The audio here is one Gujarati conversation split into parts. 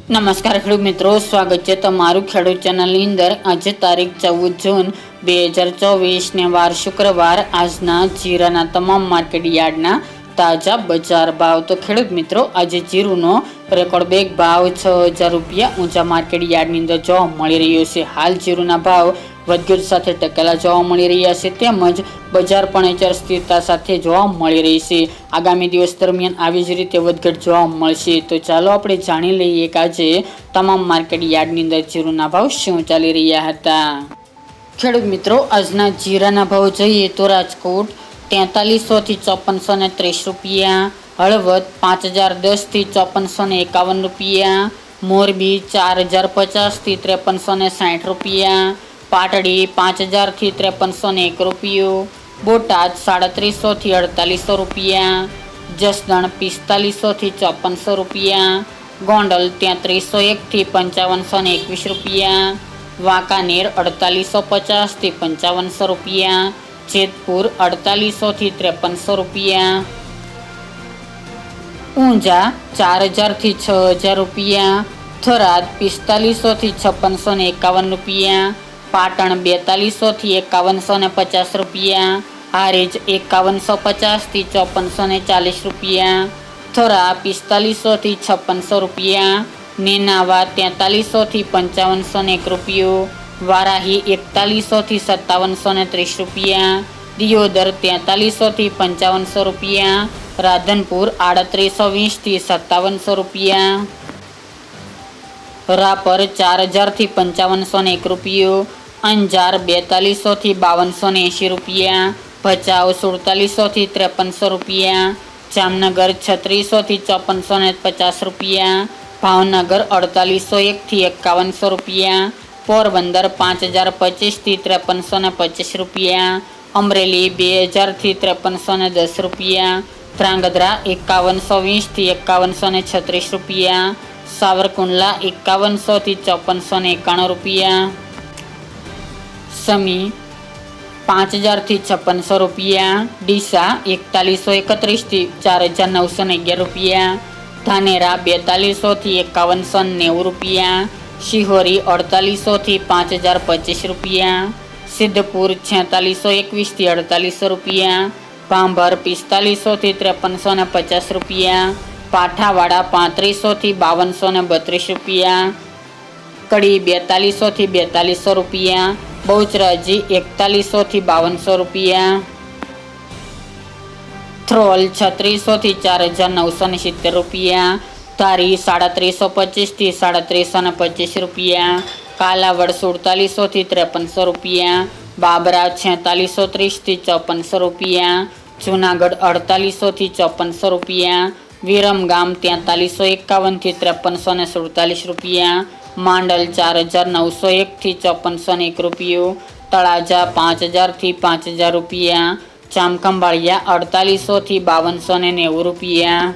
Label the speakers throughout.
Speaker 1: નમસ્કાર ખેડૂત મિત્રો, સ્વાગત છે તમારું ખેડૂત ચેનલની અંદર। આજે તારીખ 14 જૂન 2024 ને વાર શુક્રવાર। આજના જીરાના તમામ માર્કેટ યાર્ડના તાજા બજાર ભાવ। તો ખેડૂત મિત્રો, આજે જીરુનો રેકોર્ડ બેક ભાવ 6000 રૂપિયા ઊંચા માર્કેટ યાર્ડની અંદર જોવા મળી રહ્યો છે। હાલ જીરુના ભાવ વધઘટ સાથે ટકેલા જોવા મળી રહ્યા છે, તેમજ બજાર પણ અચળ સ્થિરતા સાથે જોવા મળી રહી છે। આગામી દિવસ દરમિયાન આવી જ રીતે વધઘટ જોવા મળશે। તો ચાલો આપણે જાણી લઈએ કે આજે તમામ માર્કેટ યાર્ડની અંદર જીરુના ભાવ શું ચાલી રહ્યા હતા। ખેડૂત મિત્રો, આજના જીરાના ભાવ જોઈએ તો રાજકોટ 4300 થી 5430 રૂપિયા, હળવદ 5010 થી 5451 રૂપિયા, મોરબી 4050 થી 5360 રૂપિયા, પાટડી 5000 થી 5301 રૂપિયો, બોટાદ 3700 થી 4800 રૂપિયા, જસદણ 4500 થી 5400 રૂપિયા, ગોંડલ 3301 થી 5521 રૂપિયા, વાંકાનેર 4850 થી 5500 રૂપિયા, જેતપુર 4800 થી 5300 રૂપિયા, ઊંઝા 4000 થી 6000 રૂપિયા, થરાદ 4500 થી 5651 રૂપિયા, પાટણ 4200 થી 5150 રૂપિયા, હારીજ 5150 થી 5440 રૂપિયા, થરા 4500 થી 5600 રૂપિયા, નેનાવા 4300 થી 5501 રૂપિયો, વારાહી 4100 થી 5730 રૂપિયા, દિયોદર 4300 થી 5500 રૂપિયા, રાધનપુર 3820 થી 5700 રૂપિયા, રાપર 4000 થી 5501 રૂપિયો, અંજાર 4200 થી 5280 રૂપિયા, ભચાઉ 4700 થી 5300 રૂપિયા, જામનગર 3600 થી 5450 રૂપિયા, ભાવનગર 4801 થી 5100 રૂપિયા, પોરબંદર 5025 થી 5325 રૂપિયા, અમરેલી 2000 થી 5310 રૂપિયા, ધ્રાંગધ્રા 5120 થી 5136 રૂપિયા, સાવરકુંડલા 5100 થી 5491 રૂપિયા, સમી 5000 થી 5600 રૂપિયા, ડીસા 4131 થી 4911 રૂપિયા, ધાનેરા 4200 થી 5190 રૂપિયા, શિહોરી 4800 થી 5025 રૂપિયા, સિદ્ધપુર 4621 થી 4800 રૂપિયા, ભાંભર 4500 થી 5350 રૂપિયા, પાઠાવાડા 3500 થી 5232 રૂપિયા, કડી 4200 થી 4200 રૂપિયા, બહુચરાજી 4100 થી 5200 રૂપિયા, થ્રોલ 3600 થી 4970 રૂપિયા, ધારી 3725 થી 3725 રૂપિયા, કાલાવડ 4700 થી 5300 રૂપિયા, બાબરા 4630 થી 5400 રૂપિયા, જુનાગઢ 4800 થી 5400 રૂપિયા, વિરમગામ 4351 થી 5347 રૂપિયા, માંડલ 4901 થી 5401 રૂપિયો, તળાજા 5000 થી 5000 રૂપિયા, જામખંભાળિયા 4800 થી 5290 રૂપિયા,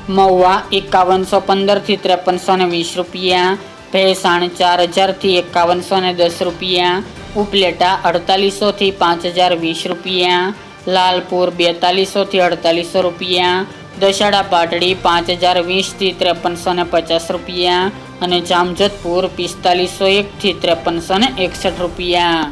Speaker 1: મહુવા 5115 થી 5320 રૂપિયા, ભેસાણ 4000 થી 5110 રૂપિયા, ઉપલેટા 4800 થી 5020 રૂપિયા, લાલપુર 4200 થી 4800 રૂપિયા, દશાડા પાટડી 5020 થી 5350 રૂપિયા અને જામજોધપુર 4501 થી 5361 રૂપિયા।